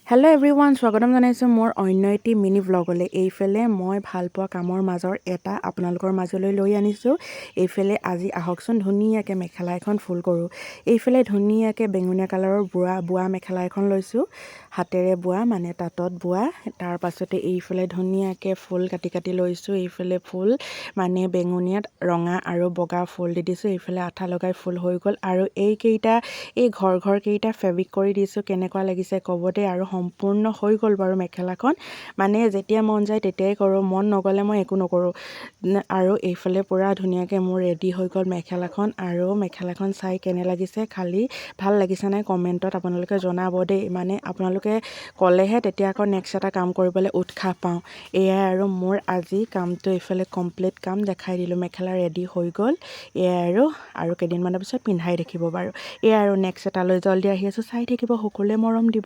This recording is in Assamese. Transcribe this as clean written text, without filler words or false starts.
হেল্ল' এভৰিৱান, স্বাগতম জনাইছোঁ মোৰ অন্য এটি মিনি ভ্লগলৈ। এইফালে মই ভালপোৱা কামৰ মাজৰ এটা আপোনালোকৰ মাজলৈ লৈ আনিছোঁ। এইফালে আজি আহকচোন ধুনীয়াকৈ মেখেলা এখন ফুল কৰোঁ। এইফালে ধুনীয়াকৈ বেঙুনীয়া কালাৰৰ বোৱা মেখেলা এখন লৈছোঁ, হাতেৰে বোৱা মানে তাঁতত বোৱা। তাৰ পাছতে এইফালে ধুনীয়াকৈ ফুল কাটি লৈছোঁ। এইফালে ফুল মানে বেঙুনীয়াত ৰঙা আৰু বগা ফুল দি দিছোঁ। এইফালে আঠা লগাই ফুল হৈ গ'ল। আৰু এই ঘৰকেইটা ফেব্ৰিক কৰি দিছোঁ। কেনেকুৱা লাগিছে ক'ব দেই। আৰু সম্পূৰ্ণ হৈ গ'ল বাৰু মেখেলাখন। মানে যেতিয়া মন যায় তেতিয়াই কৰোঁ, মন নগ'লে মই একো নকৰোঁ। আৰু এইফালে পূৰা ধুনীয়াকৈ মোৰ ৰেডি হৈ গ'ল মেখেলাখন। আৰু মেখেলাখন চাই কেনে লাগিছে, খালি ভাল লাগিছে নাই কমেণ্টত আপোনালোকে জনাব দেই। মানে আপোনালোকে ক'লেহে তেতিয়া আকৌ নেক্সট এটা কাম কৰিবলৈ উৎসাহ পাওঁ। এয়াই আৰু মোৰ আজি কামটো এইফালে কমপ্লিট কাম দেখাই দিলোঁ। মেখেলা ৰেডি হৈ গ'ল। এয়াই আৰু কেইদিনমানৰ পিছত পিন্ধাই দেখিব বাৰু। এয়াই আৰু নেক্সট এটালৈ জল্দি আহি আছোঁ, চাই থাকিব, সকলোৱে মৰম দিব।